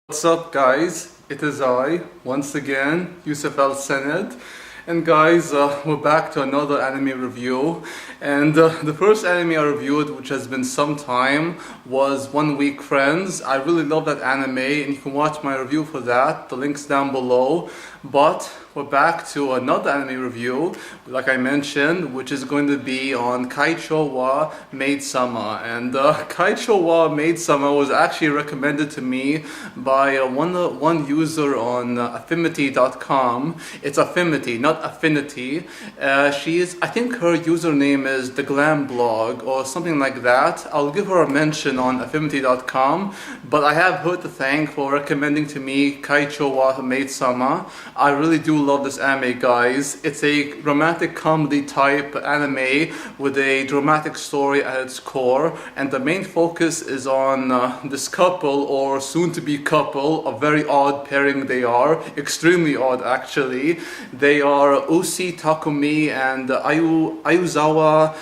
What's up, guys? It is I, once again, Yusuf Al Sened. And guys, we're back to another anime review. And the first anime I reviewed, which has been some time, was 1 Week Friends. I really love that anime, and you can watch my review for that. The link's down below. But we're back to another anime review, like I mentioned, which is going to be on Kaichou wa maid-sama. And Kaichou wa maid-sama was actually recommended to me by one user on affinity.com. It's Affinity, not Affinity. I think her username is the Glam Blog or something like that. I'll give her a mention on affinity.com. But I have her to thank for recommending to me Kaichou wa maid-sama. I really do love this anime, guys. It's a romantic comedy type anime with a dramatic story at its core, and the main focus is on this couple, or soon-to-be couple. A very odd pairing they are, extremely odd actually. They are Usi Takumi and Ayuzawa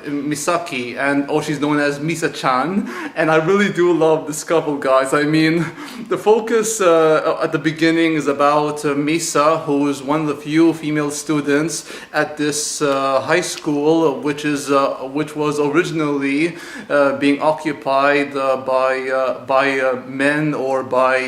Misaki, or she's known as Misa-chan, and I really do love this couple, guys. I mean, the focus at the beginning is about Misa, who is one of the few female students at this high school, which was originally being occupied by men or by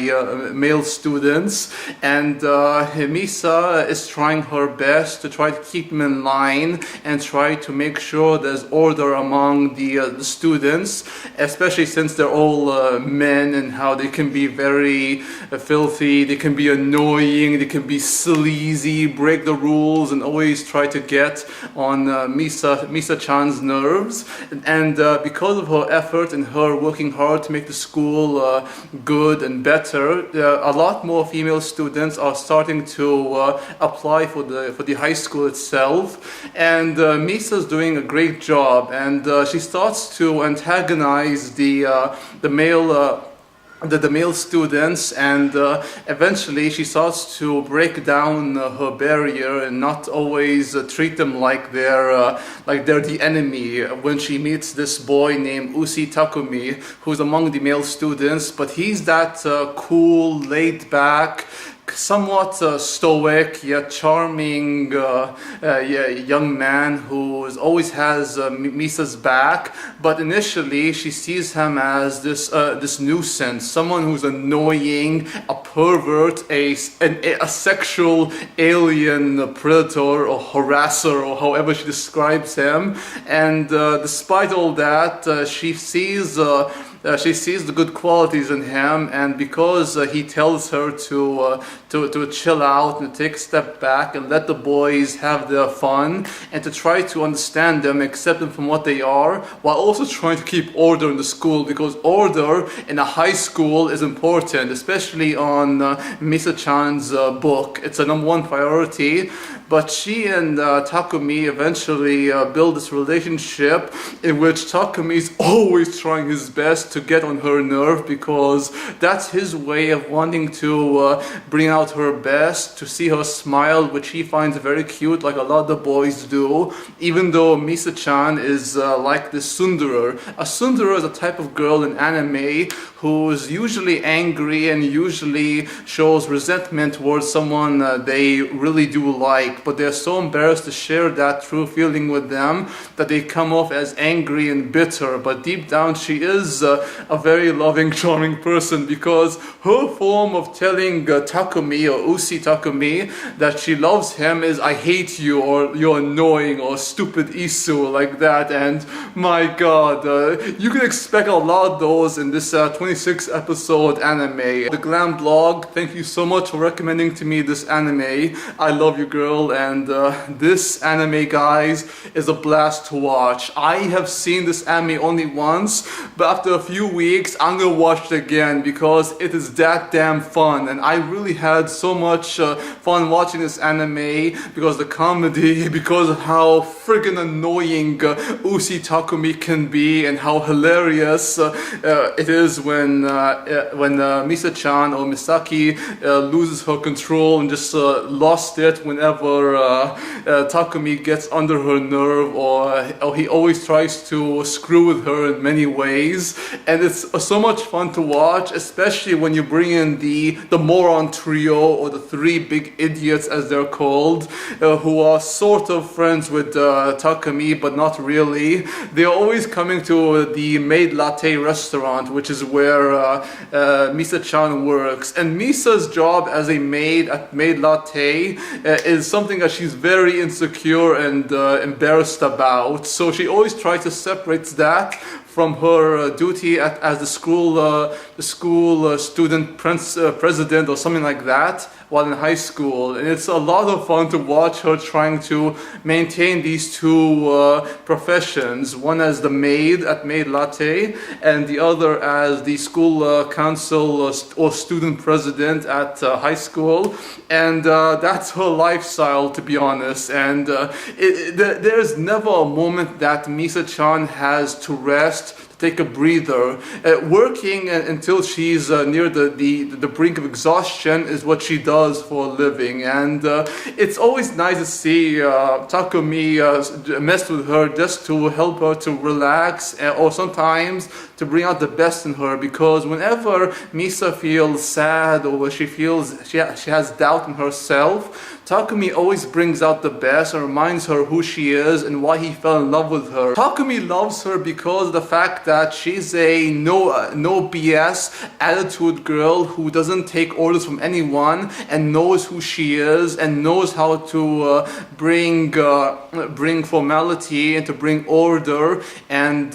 male students, and Misa is trying her best to try to keep them in line and try to make sure there's order among the students, especially since they're all men, and how they can be very filthy, they can be annoying, they can be sleazy, break the rules, and always try to get on Misa-chan's nerves. And because of her effort and her working hard to make the school good and better, a lot more female students are starting to apply for the high school itself. And Misa's doing a great job, and she starts to antagonize the male students, and eventually she starts to break down her barrier and not always treat them like they're the enemy. When she meets this boy named Usi Takumi, who's among the male students, but he's that cool, laid back, somewhat stoic yet charming young man who always has Misa's back, but initially she sees him as this nuisance, someone who's annoying, a pervert, a sexual alien predator or harasser, or however she describes him. And despite all that, she sees the good qualities in him, and because he tells her to chill out and take a step back and let the boys have their fun, and to try to understand them, accept them from what they are, while also trying to keep order in the school, because order in a high school is important, especially on Misa-chan's book. It's a #1 priority. But she and Takumi eventually build this relationship in which Takumi is always trying his best to get on her nerve, because that's his way of wanting to bring out her best, to see her smile, which he finds very cute, like a lot of the boys do, even though Misa-chan is like this tsundere. A tsundere is a type of girl in anime who's usually angry and usually shows resentment towards someone they really do like, but they're so embarrassed to share that true feeling with them that they come off as angry and bitter. But deep down she is a very loving, charming person, because her form of telling Takumi, or Usi Takumi, that she loves him is "I hate you," or "you're annoying," or "stupid Isu," like that. And my god, you can expect a lot of those in this 26 episode anime. The Glam Blog, thank you so much for recommending to me this anime. I love you, girl, and this anime, guys, is a blast to watch. I have seen this anime only once, but after a few weeks I'm gonna watch it again because it is that damn fun, and I really had so much fun watching this anime because the comedy, because of how friggin' annoying Usi Takumi can be, and how hilarious it is when Misa-chan or Misaki loses her control and just lost it whenever Takumi gets under her nerve, or he always tries to screw with her in many ways, and it's so much fun to watch, especially when you bring in the moron trio, or the three big idiots as they're called, who are sort of friends with Takumi but not really. They're always coming to the Maid Latte restaurant, which is where Misa-chan works, and Misa's job as a maid at Maid Latte is something that she's very insecure and embarrassed about, so she always tries to separate that from her duty as the school student president or something like that while in high school. And it's a lot of fun to watch her trying to maintain these two professions, one as the maid at Maid Latte and the other as the school council or student president at high school. And that's her lifestyle, to be honest. And there's never a moment that Misa-chan has to rest, to take a breather. Working until she's near the brink of exhaustion is what she does for a living, and it's always nice to see Takumi mess with her just to help her to relax, or sometimes to bring out the best in her, because whenever Misa feels sad or she feels she has doubt in herself, Takumi always brings out the best and reminds her who she is and why he fell in love with her. Takumi loves her because of the fact that she's a no BS attitude girl who doesn't take orders from anyone and knows who she is and knows how to bring formality and to bring order and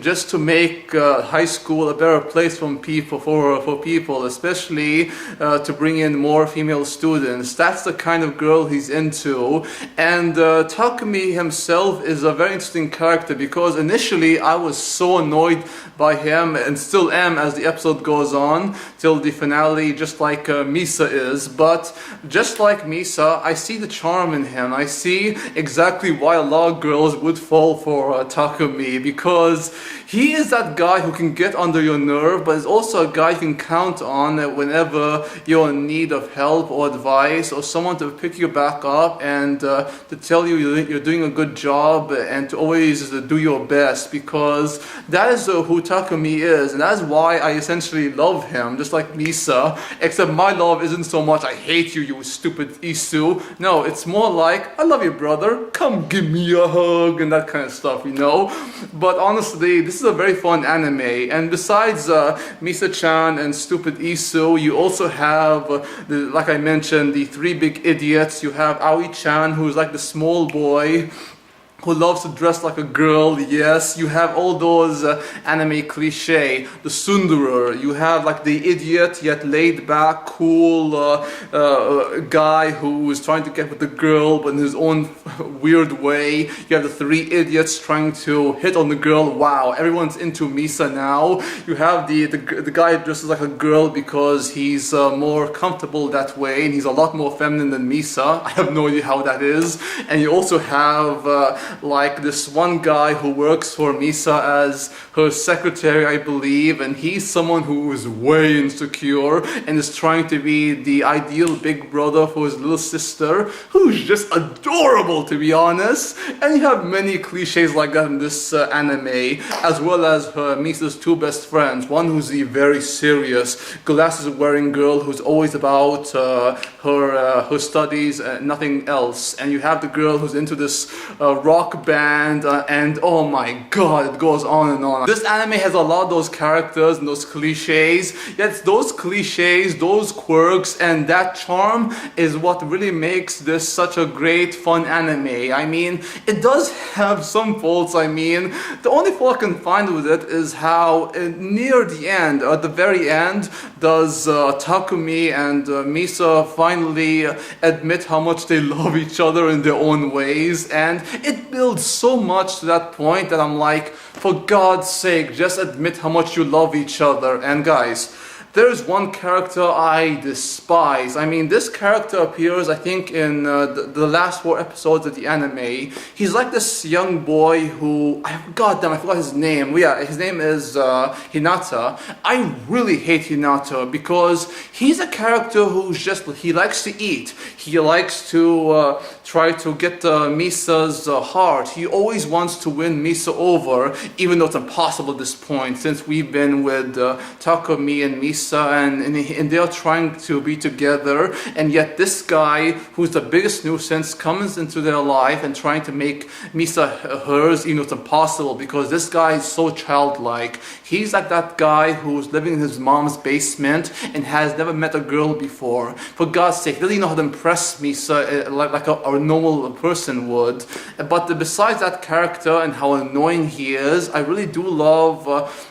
just to make high school a better place for people, especially to bring in more female students. That's the kind of girl he's into. And Takumi himself is a very interesting character, because initially I was so annoyed by him, and still am as the episode goes on till the finale, just like Misa is. But just like Misa, I see the charm in him. I see exactly why a lot of girls would fall for Takumi, because he is that guy who can get under your nerve, but is also a guy you can count on whenever you're in need of help or advice, or someone to pick you back up and to tell you you're doing a good job and to always do your best, because that is who Takumi is, and that's why I essentially love him, just like Misa, except my love isn't so much I hate you, you stupid Isu. No, it's more like I love you, brother, come give me a hug, and that kind of stuff, you know. But honestly, this is a very fun anime, and besides Misa-chan and stupid Isu, you also have, like I mentioned, the three big idiots. You have Aoi-chan, who's like the small boy who loves to dress like a girl. Yes, you have all those anime cliche, the tsundere. You have like the idiot yet laid back, cool guy who is trying to get with the girl but in his own weird way. You have the three idiots trying to hit on the girl. Wow, everyone's into Misa now. You have the guy who dresses like a girl because he's more comfortable that way, and he's a lot more feminine than Misa. I have no idea how that is. And you also have like this one guy who works for Misa as her secretary, I believe, and he's someone who is way insecure and is trying to be the ideal big brother for his little sister, who's just adorable, to be honest. And you have many cliches like that in this anime, as well as Misa's two best friends. One who's the very serious, glasses-wearing girl who's always about her studies and nothing else. And you have the girl who's into this rock band, and oh my god, it goes on and on. This anime has a lot of those characters and those cliches, yet those cliches, those quirks, and that charm is what really makes this such a great, fun anime. I mean, it does have some faults. I mean, the only fault I can find with it is how near the end, at the very end, does Takumi and Misa finally admit how much they love each other in their own ways, and it builds so much to that point that I'm like, for God's sake, just admit how much you love each other. And guys, there's one character I despise. I mean, this character appears, I think, in the last 4 episodes of the anime. He's like this young boy who, goddamn, I forgot his name. Well, yeah, his name is Hinata. I really hate Hinata because he's a character who's just, he likes to eat. He likes to try to get Misa's heart. He always wants to win Misa over, even though it's impossible at this point, since we've been with Takumi and Misa, and they're trying to be together, and yet this guy, who's the biggest nuisance, comes into their life and trying to make Misa hers, even though it's impossible, because this guy is so childlike. He's like that guy who's living in his mom's basement and has never met a girl before. For God's sake, doesn't even know how to impress Misa like a normal person would. But besides that character and how annoying he is, I really do love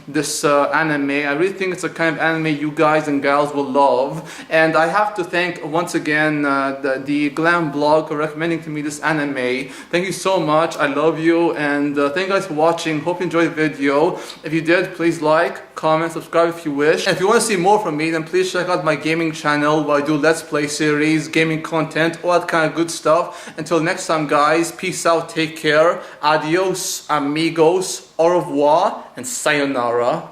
this anime. I really think it's a kind of anime you guys and gals will love. And I have to thank once again the Glam blog for recommending to me this anime. Thank you so much. I love you, and thank you guys for watching. Hope you enjoyed the video. If you did, please like, comment, subscribe if you wish. And if you want to see more from me, then please check out my gaming channel where I do Let's Play series, gaming content, all that kind of good stuff. Until next time, guys, peace out, take care, adios, amigos, au revoir, and sayonara.